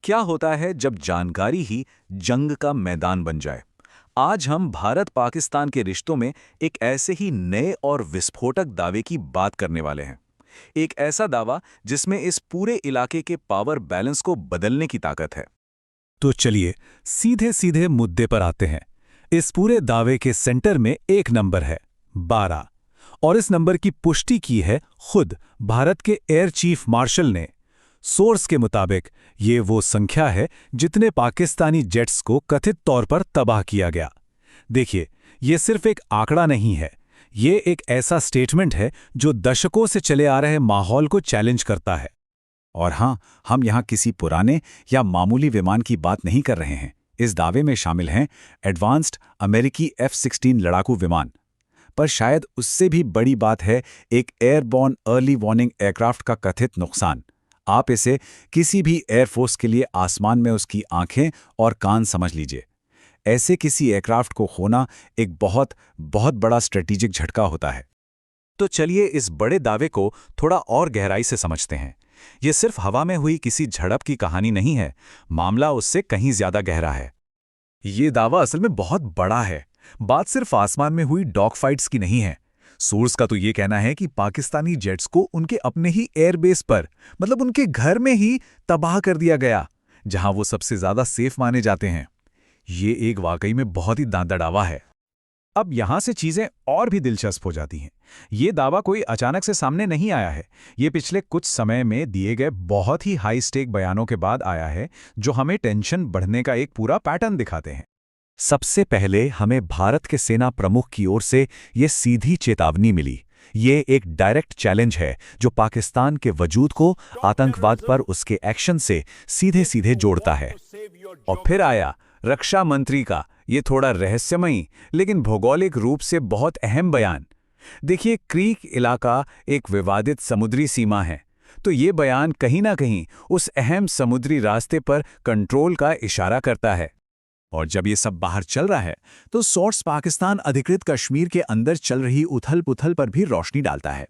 क्या होता है जब जानकारी ही जंग का मैदान बन जाए। आज हम भारत पाकिस्तान के रिश्तों में एक ऐसे ही नए और विस्फोटक दावे की बात करने वाले हैं। एक ऐसा दावा जिसमें इस पूरे इलाके के पावर बैलेंस को बदलने की ताकत है। तो चलिए सीधे सीधे मुद्दे पर आते हैं। इस पूरे दावे के सेंटर में एक नंबर है 12 और इस नंबर की पुष्टि की है खुद भारत के एयर चीफ मार्शल ने। सोर्स के मुताबिक ये वो संख्या है जितने पाकिस्तानी जेट्स को कथित तौर पर तबाह किया गया। देखिए, ये सिर्फ एक आंकड़ा नहीं है, ये एक ऐसा स्टेटमेंट है जो दशकों से चले आ रहे माहौल को चैलेंज करता है। और हाँ, हम यहाँ किसी पुराने या मामूली विमान की बात नहीं कर रहे हैं। इस दावे में शामिल हैं एडवांस्ड अमेरिकी F-16 लड़ाकू विमान। पर शायद उससे भी बड़ी बात है एक एयरबॉर्न अर्ली वार्निंग एयरक्राफ्ट का कथित नुकसान। आप इसे किसी भी एयरफोर्स के लिए आसमान में उसकी आंखें और कान समझ लीजिए। ऐसे किसी एयरक्राफ्ट को खोना एक बहुत बहुत बड़ा स्ट्रेटेजिक झटका होता है। तो चलिए इस बड़े दावे को थोड़ा और गहराई से समझते हैं। ये सिर्फ हवा में हुई किसी झड़प की कहानी नहीं है, मामला उससे कहीं ज्यादा गहरा है। ये दावा असल में बहुत बड़ा है। बात सिर्फ आसमान में हुई डॉग फाइट्स की नहीं है। सोर्स का तो ये कहना है कि पाकिस्तानी जेट्स को उनके अपने ही एयरबेस पर, मतलब उनके घर में ही तबाह कर दिया गया, जहां वो सबसे ज्यादा सेफ माने जाते हैं। ये एक वाकई में बहुत ही दांता दावा है। अब यहां से चीजें और भी दिलचस्प हो जाती हैं। ये दावा कोई अचानक से सामने नहीं आया है। ये पिछले कुछ समय में दिए गए बहुत ही हाई स्टेक बयानों के बाद आया है, जो हमें टेंशन बढ़ने का एक पूरा पैटर्न दिखाते हैं। सबसे पहले हमें भारत के सेना प्रमुख की ओर से ये सीधी चेतावनी मिली। ये एक डायरेक्ट चैलेंज है जो पाकिस्तान के वजूद को आतंकवाद पर उसके एक्शन से सीधे सीधे जोड़ता है। और फिर आया रक्षा मंत्री का ये थोड़ा रहस्यमयी लेकिन भौगोलिक रूप से बहुत अहम बयान। देखिए, क्रीक इलाका एक विवादित समुद्री सीमा है, तो ये बयान कहीं ना कहीं उस अहम समुद्री रास्ते पर कंट्रोल का इशारा करता है। और जब ये सब बाहर चल रहा है तो सोर्स पाकिस्तान अधिकृत कश्मीर के अंदर चल रही उथल-पुथल पर भी रोशनी डालता है।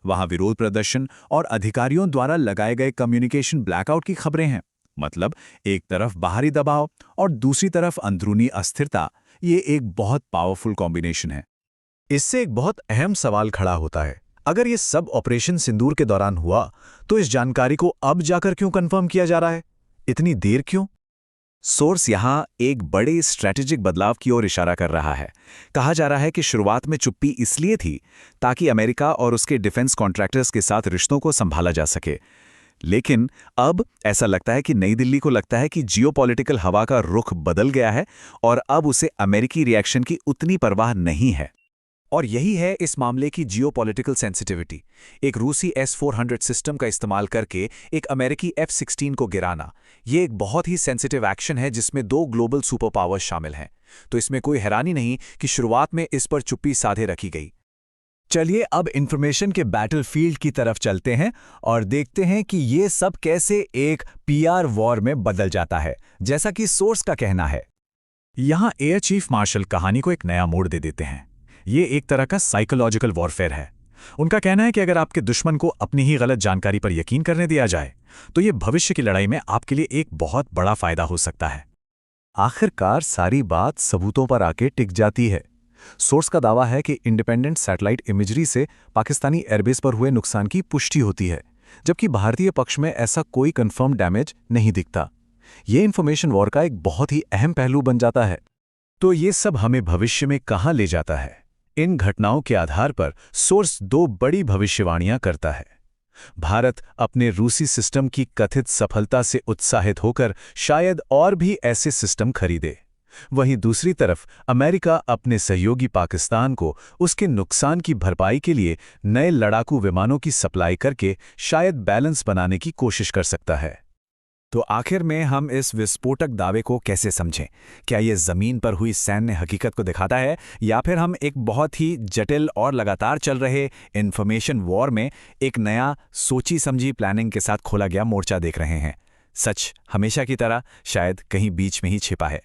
वहां विरोध प्रदर्शन और अधिकारियों द्वारा लगाए गए कम्युनिकेशन ब्लैकआउट की खबरें हैं। मतलब एक तरफ बाहरी दबाव और दूसरी तरफ अंदरूनी अस्थिरता। ये एक बहुत पावरफुल कॉम्बिनेशन है। इससे एक बहुत अहम सवाल खड़ा होता है, अगर ये सब ऑपरेशन सिंदूर के दौरान हुआ तो इस जानकारी को अब जाकर क्यों कंफर्म किया जा रहा है? इतनी देर क्यों? सोर्स यहाँ एक बड़े स्ट्रैटेजिक बदलाव की ओर इशारा कर रहा है। कहा जा रहा है कि शुरुआत में चुप्पी इसलिए थी ताकि अमेरिका और उसके डिफेंस कॉन्ट्रैक्टर्स के साथ रिश्तों को संभाला जा सके। लेकिन अब ऐसा लगता है कि नई दिल्ली को लगता है कि जियोपॉलिटिकल हवा का रुख बदल गया है और अब उसे अमेरिकी रिएक्शन की उतनी परवाह नहीं है। और यही है इस मामले की जियोपॉलिटिकल सेंसिटिविटी। एक रूसी S-400 सिस्टम का इस्तेमाल करके एक अमेरिकी F-16 को गिराना, ये एक बहुत ही सेंसिटिव एक्शन है जिसमें दो ग्लोबल सुपर पावर्स शामिल हैं। तो इसमें कोई हैरानी नहीं कि शुरुआत में इस पर चुप्पी साधे रखी गई। चलिए अब इंफॉर्मेशन के बैटलफील्ड की तरफ चलते हैं और देखते हैं कि ये सब कैसे एक PR वॉर में बदल जाता है, जैसा कि सोर्स का कहना है। यहाँ एयर चीफ मार्शल कहानी को एक नया मोड़ दे देते हैं। ये एक तरह का साइकोलॉजिकल वॉरफेयर है। उनका कहना है कि अगर आपके दुश्मन को अपनी ही गलत जानकारी पर यकीन करने दिया जाए तो ये भविष्य की लड़ाई में आपके लिए एक बहुत बड़ा फायदा हो सकता है। आखिरकार सारी बात सबूतों पर आके टिक जाती है। सोर्स का दावा है कि इंडिपेंडेंट सैटेलाइट इमेजरी से पाकिस्तानी एयरबेस पर हुए नुकसान की पुष्टि होती है, जबकि भारतीय पक्ष में ऐसा कोई कंफर्म डैमेज नहीं दिखता। ये इंफॉर्मेशन वॉर का एक बहुत ही अहम पहलू बन जाता है। तो ये सब हमें भविष्य में कहाँ ले जाता है? इन घटनाओं के आधार पर सोर्स दो बड़ी भविष्यवाणियां करता है। भारत अपने रूसी सिस्टम की कथित सफलता से उत्साहित होकर शायद और भी ऐसे सिस्टम खरीदे। वहीं दूसरी तरफ अमेरिका अपने सहयोगी पाकिस्तान को उसके नुकसान की भरपाई के लिए नए लड़ाकू विमानों की सप्लाई करके शायद बैलेंस बनाने की कोशिश कर सकता है। तो आखिर में हम इस विस्फोटक दावे को कैसे समझें? क्या ये जमीन पर हुई सैन्य हकीकत को दिखाता है, या फिर हम एक बहुत ही जटिल और लगातार चल रहे इंफॉर्मेशन वॉर में एक नया सोची समझी प्लानिंग के साथ खोला गया मोर्चा देख रहे हैं? सच हमेशा की तरह शायद कहीं बीच में ही छिपा है।